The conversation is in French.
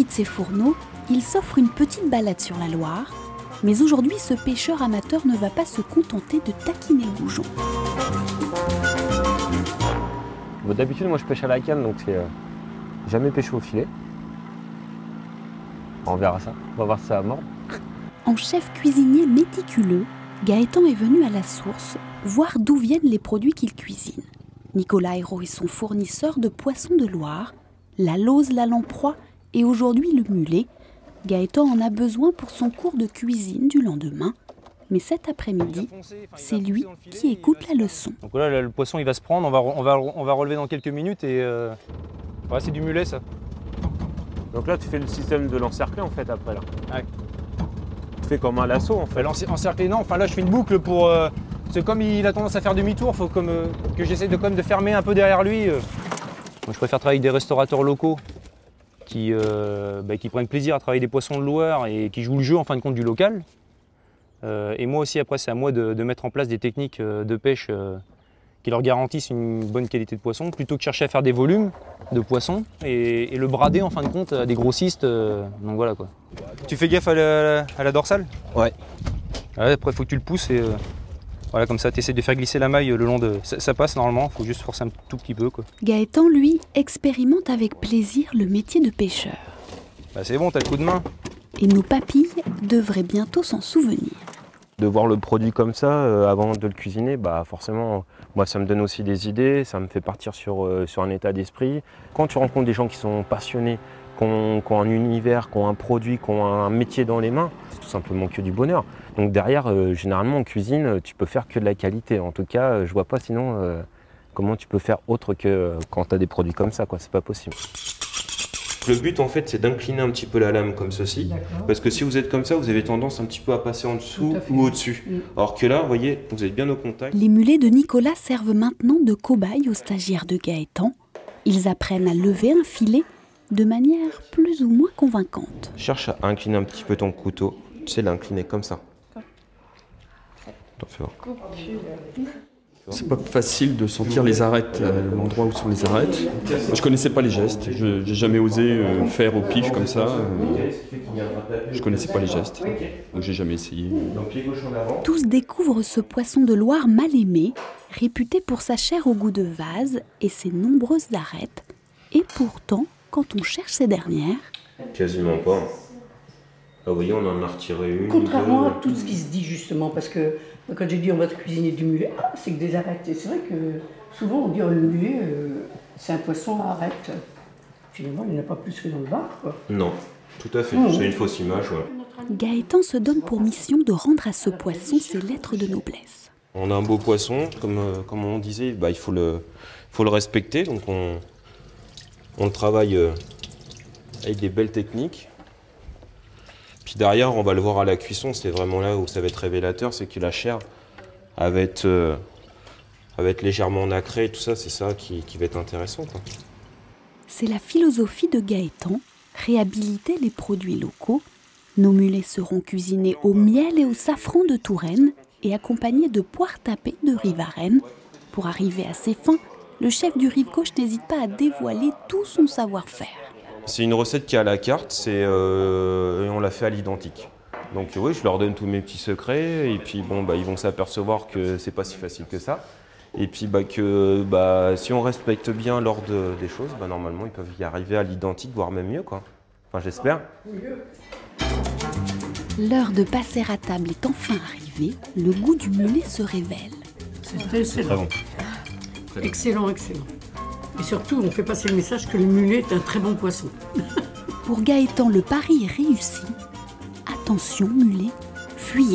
quitte ses fourneaux, il s'offre une petite balade sur la Loire. Mais aujourd'hui, ce pêcheur amateur ne va pas se contenter de taquiner le goujon. Bon, d'habitude, moi je pêche à la canne, donc c'est jamais pêché au filet. On verra ça, on va voir si ça va mordre. En chef cuisinier méticuleux, Gaëtan est venu à la source voir d'où viennent les produits qu'il cuisine. Nicolas Hérault est son fournisseur de poissons de Loire, la lauze, la lamproie et aujourd'hui le mulet. Gaëtan en a besoin pour son cours de cuisine du lendemain. Mais cet après-midi, c'est lui qui écoute la leçon. Donc là, le poisson il va se prendre, on va relever dans quelques minutes et ouais, c'est du mulet ça. Donc là tu fais le système de l'encercler en fait après là. Ouais. Tu fais comme un lasso en fait. Encercler non, enfin là je fais une boucle pour... c'est comme il a tendance à faire demi-tour, il faut comme, que j'essaie de, de fermer un peu derrière lui. Moi je préfère travailler avec des restaurateurs locaux qui prennent plaisir à travailler des poissons de Loire et qui jouent le jeu en fin de compte du local. Et moi aussi après c'est à moi de mettre en place des techniques de pêche qui leur garantissent une bonne qualité de poisson, plutôt que chercher à faire des volumes de poissons et le brader en fin de compte à des grossistes. Donc voilà quoi. Tu fais gaffe à la dorsale? Ouais. Ouais. Après il faut que tu le pousses et voilà, comme ça tu essaies de faire glisser la maille le long de... Ça passe normalement, il faut juste forcer un tout petit peu quoi. Gaëtan, lui, expérimente avec plaisir le métier de pêcheur. Bah, c'est bon, t'as le coup de main. Et nos papilles devraient bientôt s'en souvenir. De voir le produit comme ça avant de le cuisiner, bah forcément, moi ça me donne aussi des idées, ça me fait partir sur un état d'esprit. Quand tu rencontres des gens qui sont passionnés, qui ont un univers, qui ont un produit, qui ont un métier dans les mains, c'est tout simplement que du bonheur. Donc derrière, généralement en cuisine, tu peux faire que de la qualité. En tout cas, je vois pas sinon comment tu peux faire autre que quand tu as des produits comme ça, quoi. C'est pas possible. Le but en fait c'est d'incliner un petit peu la lame comme ceci, parce que si vous êtes comme ça, vous avez tendance un petit peu à passer en dessous ou au-dessus. Alors que là, vous voyez, vous êtes bien au contact. Les mulets de Nicolas servent maintenant de cobayes aux stagiaires de Gaëtan. Ils apprennent à lever un filet de manière plus ou moins convaincante. Cherche à incliner un petit peu ton couteau, tu sais l'incliner comme ça. Attends, fais voir. C'est pas facile de sentir les arêtes, l'endroit où sont les arêtes. Je connaissais pas les gestes, j'ai jamais osé faire au pif comme ça. Je connaissais pas les gestes, donc j'ai jamais essayé. Tous découvrent ce poisson de Loire mal aimé, réputé pour sa chair au goût de vase et ses nombreuses arêtes. Et pourtant, quand on cherche ces dernières... Quasiment pas. Ah, vous voyez, on en a retiré une. Contrairement à tout ce qui se dit justement, parce que quand j'ai dit on va cuisiner du mulet, c'est que des arêtes. Et c'est vrai que souvent on dit le mulet, c'est un poisson à arêtes. Finalement, il n'y en a pas plus que dans le bar, quoi. Non, tout à fait. C'est une fausse image. Ouais. Gaëtan se donne pour mission de rendre à ce poisson ses lettres de noblesse. On a un beau poisson, comme on disait, bah, il faut le respecter. Donc on le travaille avec des belles techniques. Puis derrière, on va le voir à la cuisson, c'est vraiment là où ça va être révélateur, c'est que la chair elle va être légèrement nacrée et tout ça, c'est ça qui va être intéressant, quoi. C'est la philosophie de Gaëtan, réhabiliter les produits locaux. Nos mulets seront cuisinés au miel et au safran de Touraine et accompagnés de poires tapées de Rivarennes. Pour arriver à ses fins, le chef du Rive Gauche n'hésite pas à dévoiler tout son savoir-faire. C'est une recette qui est à la carte, on l'a fait à l'identique. Donc oui, je leur donne tous mes petits secrets et puis bon, ils vont s'apercevoir que c'est pas si facile que ça. Et puis si on respecte bien l'ordre des choses, normalement ils peuvent y arriver à l'identique, voire même mieux, quoi. Enfin j'espère. L'heure de passer à table est enfin arrivée, le goût du mulet se révèle. C'est excellent. Très bon. Excellent, excellent. Et surtout, on fait passer le message que le mulet est un très bon poisson. Pour Gaëtan, le pari est réussi. Attention, mulet, fuyez.